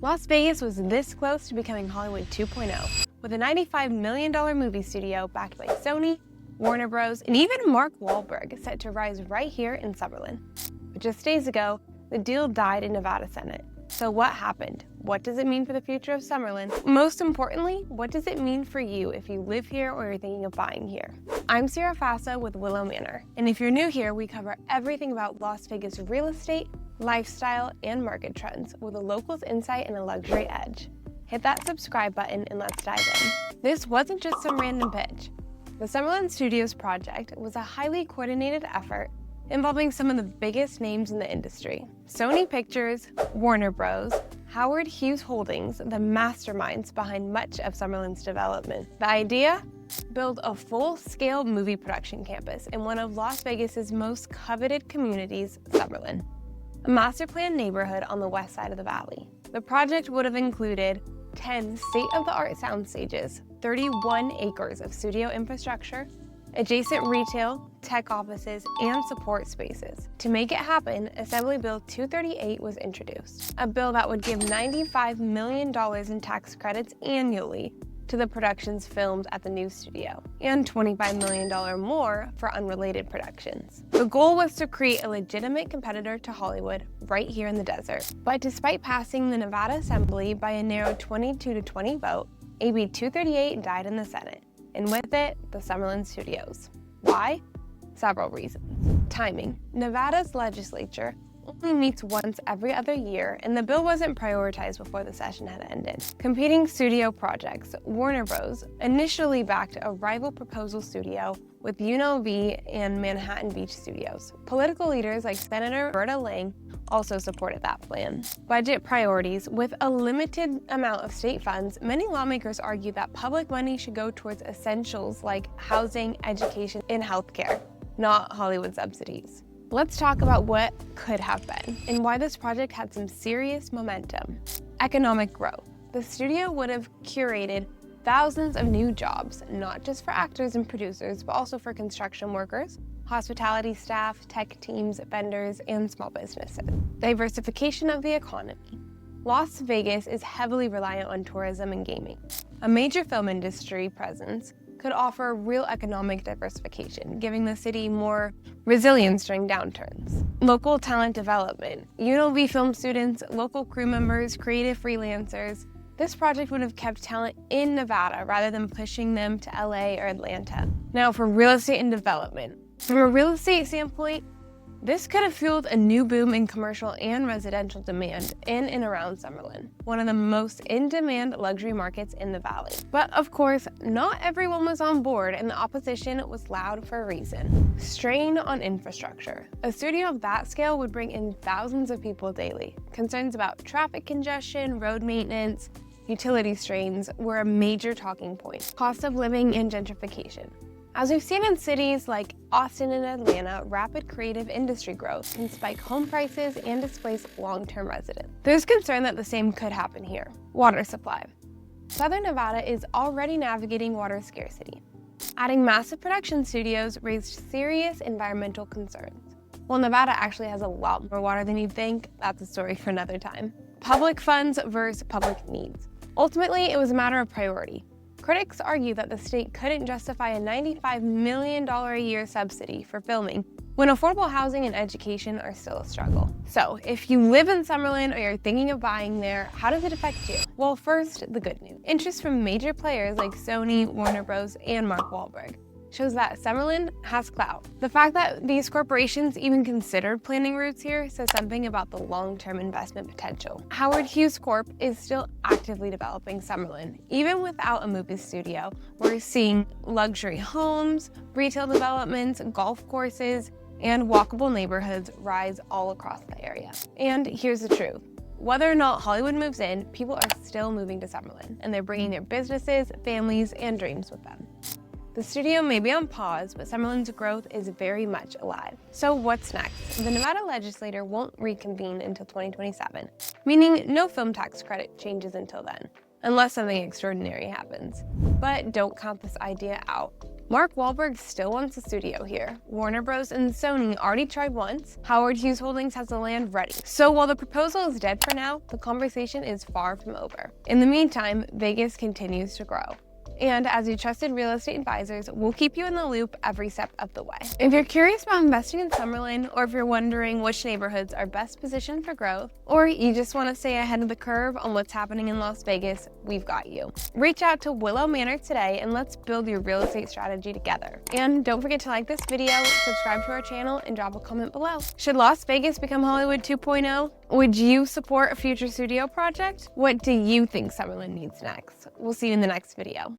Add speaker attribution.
Speaker 1: Las Vegas was this close to becoming Hollywood 2.0, with a $95 million movie studio backed by Sony, Warner Bros, and even Mark Wahlberg set to rise right here in Summerlin. But just days ago, the deal died in Nevada Senate. So what happened? What does it mean for the future of Summerlin? Most importantly, what does it mean for you if you live here or you're thinking of buying here? I'm Sierra Fassa with Willow Manor, and if you're new here, we cover everything about Las Vegas real estate, lifestyle, and market trends with a local's insight and a luxury edge. Hit that subscribe button and let's dive in. This wasn't just some random pitch. The Summerlin Studios project was a highly coordinated effort involving some of the biggest names in the industry. Sony Pictures, Warner Bros, Howard Hughes Holdings, the masterminds behind much of Summerlin's development. The idea? Build a full-scale movie production campus in one of Las Vegas's most coveted communities, Summerlin, a master-planned neighborhood on the west side of the valley. The project would have included 10 state-of-the-art sound stages, 31 acres of studio infrastructure, adjacent retail, tech offices, and support spaces. To make it happen, Assembly Bill 238 was introduced, a bill that would give $95 million in tax credits annually to the productions filmed at the new studio, and $25 million more for unrelated productions. The goal was to create a legitimate competitor to Hollywood right here in the desert. But despite passing the Nevada Assembly by a narrow 22-20 vote, AB 238 died in the Senate, and with it, the Summerlin Studios. Why? Several reasons. Timing. Nevada's legislature only meets once every other year, and the bill wasn't prioritized before the session had ended. Competing studio projects. Warner Bros. Initially backed a rival proposal studio with UNLV and Manhattan Beach Studios. Political leaders like Senator Berta Lang also supported that plan. Budget priorities. With a limited amount of state funds, many lawmakers argue that public money should go towards essentials like housing, education, and healthcare, not Hollywood subsidies. Let's talk about what could have been and why this project had some serious momentum. Economic growth. The studio would have curated thousands of new jobs, not just for actors and producers, but also for construction workers, hospitality staff, tech teams, vendors, and small businesses. Diversification of the economy. Las Vegas is heavily reliant on tourism and gaming. A major film industry presence could offer real economic diversification, giving the city more resilience during downturns. Local talent development. UNLV film students, local crew members, creative freelancers. This project would have kept talent in Nevada rather than pushing them to LA or Atlanta. Now for real estate and development. From a real estate standpoint, this could have fueled a new boom in commercial and residential demand in and around Summerlin, one of the most in-demand luxury markets in the valley. But of course, not everyone was on board, and the opposition was loud for a reason. Strain on infrastructure. A studio of that scale would bring in thousands of people daily. Concerns about traffic congestion, road maintenance, utility strains were a major talking point. Cost of living and gentrification. As we've seen in cities like Austin and Atlanta, rapid creative industry growth can spike home prices and displace long-term residents. There's concern that the same could happen here. Water supply. Southern Nevada is already navigating water scarcity. Adding massive production studios raised serious environmental concerns. While Nevada actually has a lot more water than you'd think, that's a story for another time. Public funds versus public needs. Ultimately, it was a matter of priority. Critics argue that the state couldn't justify a $95 million a year subsidy for filming when affordable housing and education are still a struggle. So, if you live in Summerlin or you're thinking of buying there, how does it affect you? Well, first, the good news. Interest from major players like Sony, Warner Bros, and Mark Wahlberg shows that Summerlin has clout. The fact that these corporations even considered planning routes here says something about the long-term investment potential. Howard Hughes Corp is still actively developing Summerlin. Even without a movie studio, we're seeing luxury homes, retail developments, golf courses, and walkable neighborhoods rise all across the area. And here's the truth. Whether or not Hollywood moves in, people are still moving to Summerlin, and they're bringing their businesses, families, and dreams with them. The studio may be on pause, but Summerlin's growth is very much alive. So what's next? The Nevada legislature won't reconvene until 2027, meaning no film tax credit changes until then, unless something extraordinary happens. But don't count this idea out. Mark Wahlberg still wants a studio here. Warner Bros. And Sony already tried once. Howard Hughes Holdings has the land ready. So while the proposal is dead for now, the conversation is far from over. In the meantime, Vegas continues to grow. And as your trusted real estate advisors, we'll keep you in the loop every step of the way. If you're curious about investing in Summerlin, or if you're wondering which neighborhoods are best positioned for growth, or you just want to stay ahead of the curve on what's happening in Las Vegas, we've got you. Reach out to Willow Manor today and let's build your real estate strategy together. And don't forget to like this video, subscribe to our channel, and drop a comment below. Should Las Vegas become Hollywood 2.0? Would you support a future studio project? What do you think Summerlin needs next? We'll see you in the next video.